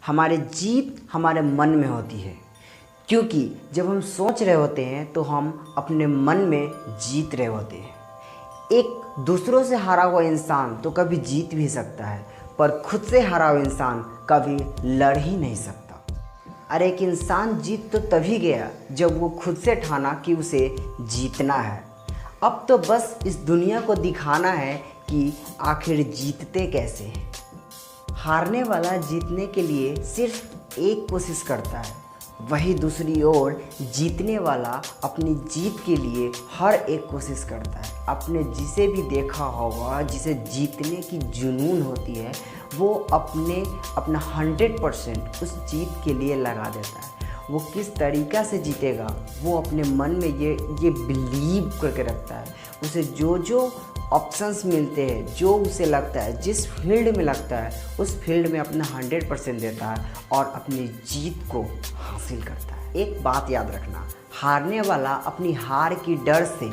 हमारी जीत हमारे मन में होती है, क्योंकि जब हम सोच रहे होते हैं तो हम अपने मन में जीत रहे होते हैं। एक दूसरों से हारा हुआ इंसान तो कभी जीत भी सकता है, पर खुद से हारा हुआ इंसान कभी लड़ ही नहीं सकता। अरे एक इंसान जीत तो तभी गया जब वो खुद से ठाना कि उसे जीतना है। अब तो बस इस दुनिया को दिखाना है कि आखिर जीतते कैसे हैं। हारने वाला जीतने के लिए सिर्फ एक कोशिश करता है, वही दूसरी ओर जीतने वाला अपनी जीत के लिए हर एक कोशिश करता है। आपने जिसे भी देखा होगा जिसे जीतने की जुनून होती है, वो अपना 100% उस जीत के लिए लगा देता है। वो किस तरीक़ा से जीतेगा वो अपने मन में ये बिलीव करके रखता है। उसे जो ऑप्शंस मिलते हैं, जो उसे लगता है, जिस फील्ड में लगता है, उस फील्ड में अपना 100% देता है और अपनी जीत को हासिल करता है। एक बात याद रखना, हारने वाला अपनी हार की डर से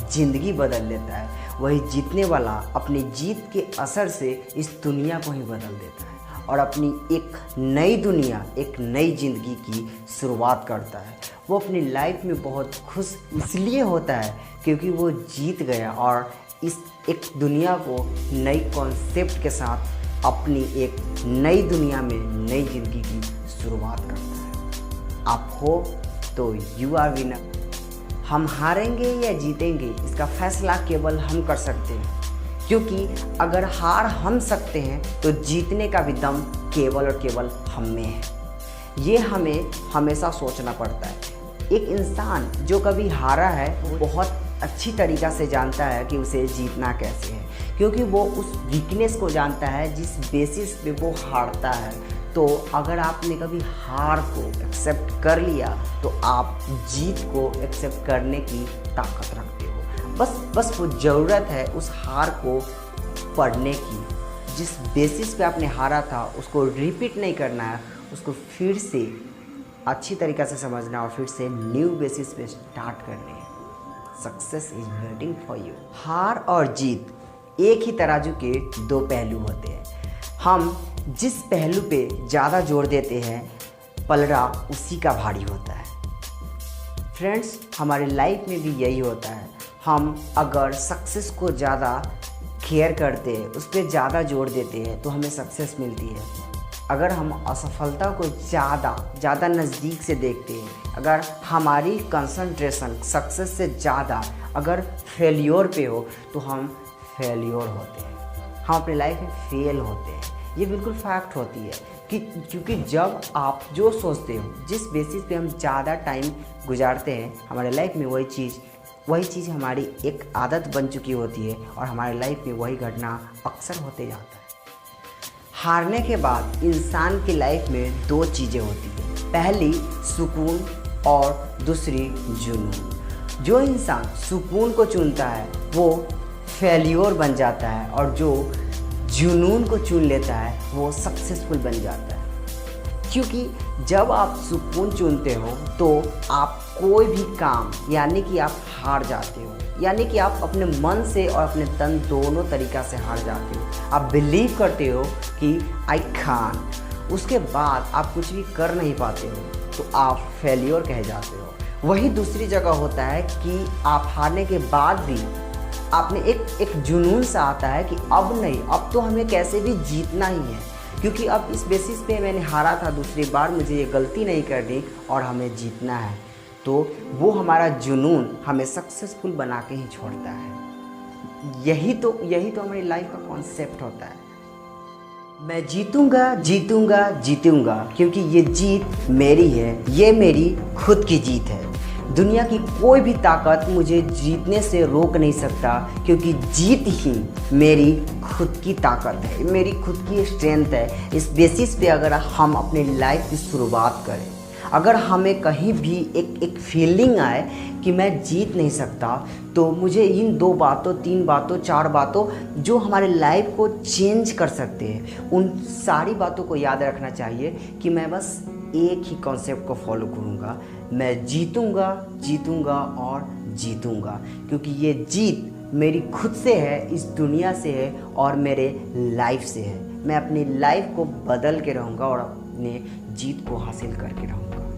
ज़िंदगी बदल लेता है, वही जीतने वाला अपनी जीत के असर से इस दुनिया को ही बदल देता है और अपनी एक नई दुनिया, एक नई ज़िंदगी की शुरुआत करता है। वो अपनी लाइफ में बहुत खुश इसलिए होता है क्योंकि वो जीत गया और इस एक दुनिया को नई कॉन्सेप्ट के साथ अपनी एक नई दुनिया में नई ज़िंदगी की शुरुआत करता है। आप हो तो यू आर विनर। हम हारेंगे या जीतेंगे इसका फैसला केवल हम कर सकते हैं, क्योंकि अगर हार हम सकते हैं तो जीतने का भी दम केवल और केवल हम में है। ये हमें हमेशा सोचना पड़ता है। एक इंसान जो कभी हारा है वो बहुत अच्छी तरीक़ा से जानता है कि उसे जीतना कैसे है, क्योंकि वो उस वीकनेस को जानता है जिस बेसिस पे वो हारता है। तो अगर आपने कभी हार को एक्सेप्ट कर लिया तो आप जीत को एक्सेप्ट करने की ताकत रखते हो। बस वो ज़रूरत है उस हार को पढ़ने की। जिस बेसिस पे आपने हारा था उसको रिपीट नहीं करना है, उसको फिर से अच्छी तरीक़ा से समझना और फिर से न्यू बेसिस पे स्टार्ट करने हैं। Success is waiting for you. हार और जीत एक ही तराजू के दो पहलू होते हैं। हम जिस पहलू पे ज़्यादा जोर देते हैं पलड़ा उसी का भारी होता है। फ्रेंड्स, हमारी लाइफ में भी यही होता है। हम अगर सक्सेस को ज़्यादा केयर करते हैं, उस पर ज़्यादा जोर देते हैं तो हमें सक्सेस मिलती है। अगर हम असफलता को ज़्यादा नज़दीक से देखते हैं, अगर हमारी कंसंट्रेशन सक्सेस से ज़्यादा अगर फेल्योर पे हो तो हम फेल्योर होते हैं, हम अपनी लाइफ में फेल होते हैं। ये बिल्कुल फैक्ट होती है कि क्योंकि जब आप जो सोचते हो, जिस बेसिस पे हम ज़्यादा टाइम गुजारते हैं हमारे लाइफ में, वही चीज़ हमारी एक आदत बन चुकी होती है और हमारे लाइफ में वही घटना अक्सर होते जाता है। हारने के बाद इंसान की लाइफ में दो चीज़ें होती हैं, पहली सुकून और दूसरी जुनून। जो इंसान सुकून को चुनता है वो फेल्योर बन जाता है और जो जुनून को चुन लेता है वो सक्सेसफुल बन जाता है। क्योंकि जब आप सुकून चुनते हो तो आप कोई भी काम यानी कि आप हार जाते हो, यानी कि आप अपने मन से और अपने तन दोनों तरीक़ा से हार जाते हो। आप बिलीव करते हो कि आई कैन, उसके बाद आप कुछ भी कर नहीं पाते हो तो आप फेल्योर कह जाते हो। वही दूसरी जगह होता है कि आप हारने के बाद भी आपने एक जुनून सा आता है कि अब नहीं, अब तो हमें कैसे भी जीतना ही है, क्योंकि अब इस बेसिस पे मैंने हारा था, दूसरी बार मुझे ये गलती नहीं करनी और हमें जीतना है। तो वो हमारा जुनून हमें सक्सेसफुल बना के ही छोड़ता है। यही तो हमारी लाइफ का कॉन्सेप्ट होता है। मैं जीतूंगा जीतूंगा जीतूंगा क्योंकि ये जीत मेरी है, ये मेरी खुद की जीत है। दुनिया की कोई भी ताकत मुझे जीतने से रोक नहीं सकता, क्योंकि जीत ही मेरी खुद की ताकत है, मेरी खुद की स्ट्रेंथ है। इस बेसिस पे अगर हम अपनी लाइफ की शुरुआत करें, अगर हमें कहीं भी एक फीलिंग आए कि मैं जीत नहीं सकता, तो मुझे इन 2 बातों, 3 बातों, 4 बातों जो हमारे लाइफ को चेंज कर सकते हैं, उन सारी बातों को याद रखना चाहिए कि मैं बस एक ही कॉन्सेप्ट को फॉलो करूँगा। मैं जीतूँगा जीतूँगा और जीतूँगा, क्योंकि ये जीत मेरी खुद से है, इस दुनिया से है और मेरे लाइफ से है। मैं अपनी लाइफ को बदल के रहूँगा और अपने जीत को हासिल करके रहूँगा।